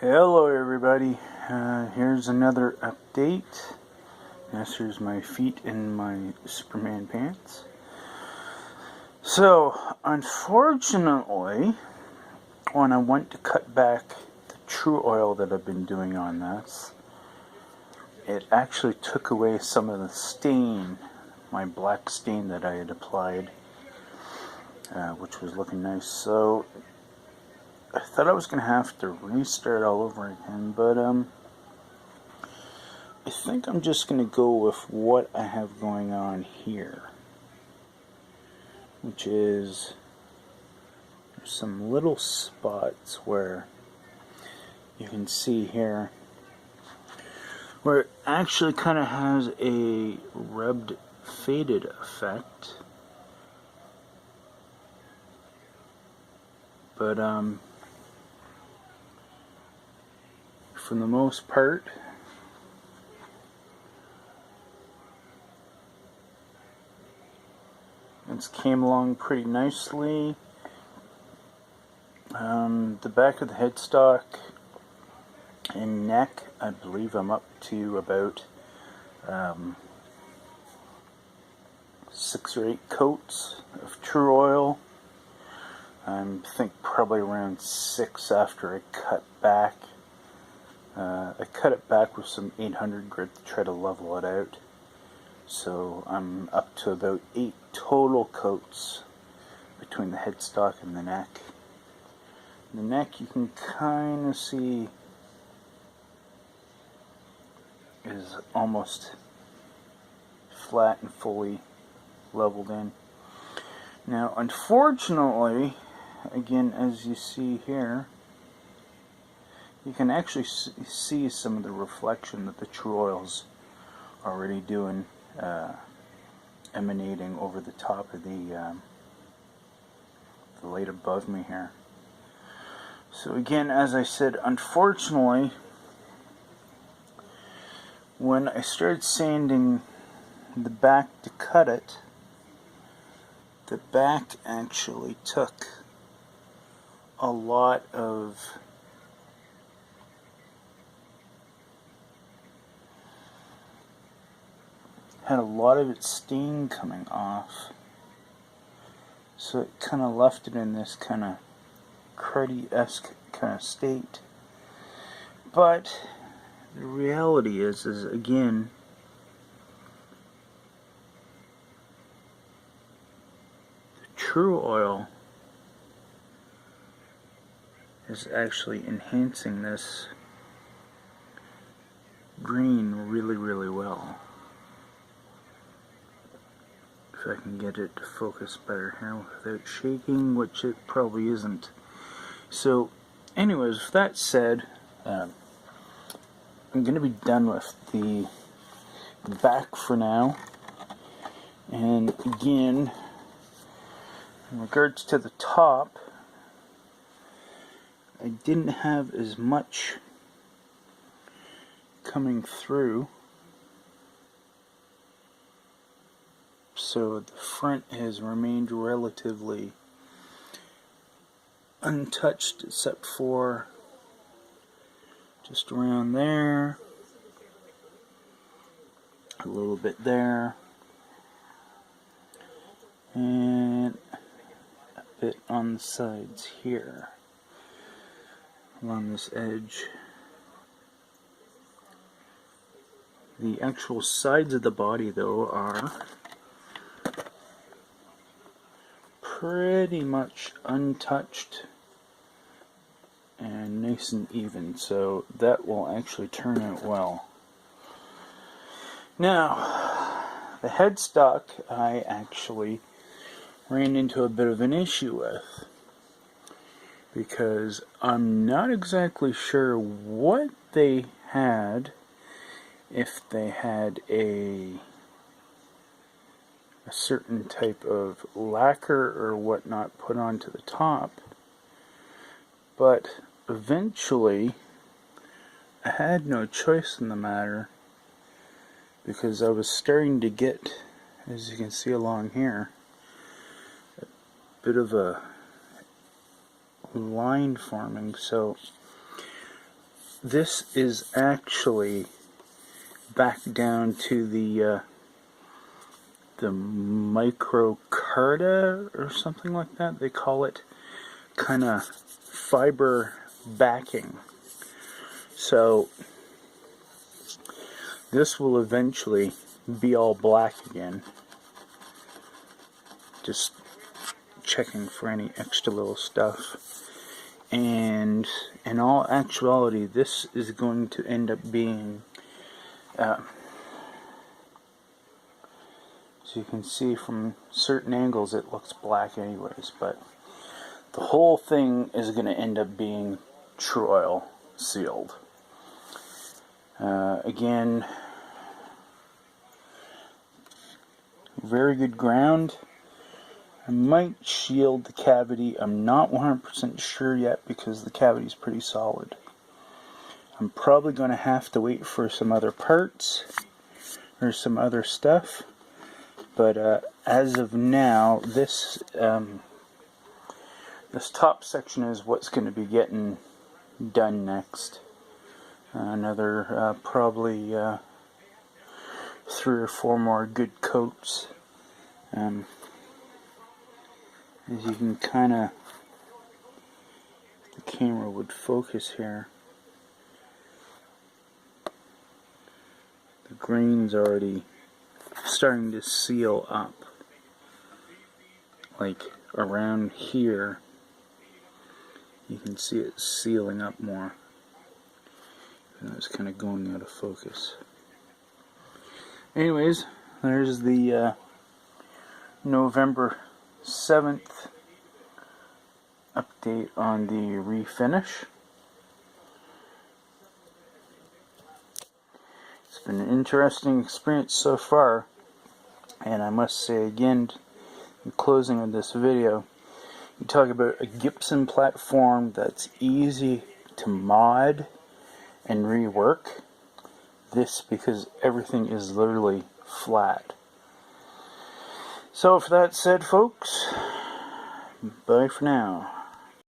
Hello everybody, here's another update. Yes, here's my feet in my Superman pants. So, unfortunately, when I went to cut back the true oil that I've been doing on this, it actually took away some of the stain, my black stain that I had applied, which was looking nice. So, I thought I was going to have to restart all over again, but I think I'm just going to go with what I have going on here, which is there's some little spots where you can see here where it actually kind of has a rubbed faded effect, but for the most part, it came along pretty nicely. The back of the headstock and neck, I believe I'm up to about 6 or 8 coats of true oil. I think probably around 6 after I cut back. I cut it back with some 800 grit to try to level it out. So I'm up to about 8 total coats between the headstock and the neck. The neck you can kind of see is almost flat and fully leveled in. Now unfortunately, again, as you see here, you can actually see some of the reflection that the true oil's already doing, emanating over the top of the light above me here. So again, as I said, unfortunately, when I started sanding the back to cut it, the back actually took a lot of its stain coming off, so it kind of left it in this kind of cruddy-esque kind of state. But the reality is again, the true oil is actually enhancing this green really, really well. If I can get it to focus better here without shaking, which it probably isn't. So, anyways, with that said, I'm going to be done with the back for now. And again, in regards to the top, I didn't have as much coming through, so the front has remained relatively untouched except for just around there, a little bit there, and a bit on the sides here along this edge. The actual sides of the body though are pretty much untouched and nice and even, so that will actually turn out well. Now, the headstock I actually ran into a bit of an issue with, because I'm not exactly sure what they had, if they had a certain type of lacquer or whatnot put onto the top, but eventually I had no choice in the matter, because I was starting to get, as you can see along here, a bit of a line forming. So this is actually back down to the microcarta or something like that. They call it, kind of fiber backing. So this will eventually be all black again. Just checking for any extra little stuff. And in all actuality, this is going to end up being, so you can see from certain angles it looks black anyways, but the whole thing is going to end up being True Oil sealed. Again, very good ground. I might shield the cavity. I'm not 100% sure yet because the cavity is pretty solid. I'm probably going to have to wait for some other parts or some other stuff. But as of now, this this top section is what's going to be getting done next. Another probably 3 or 4 more good coats. As you can kind of, the camera would focus here. The grain's already starting to seal up. Like around here, you can see it sealing up more. And it's kind of going out of focus. Anyways, there's the November 7th update on the refinish. It's been an interesting experience so far, and I must say again, in closing of this video, you talk about a Gibson platform that's easy to mod and rework. This, because everything is literally flat. So, for that said, folks, bye for now.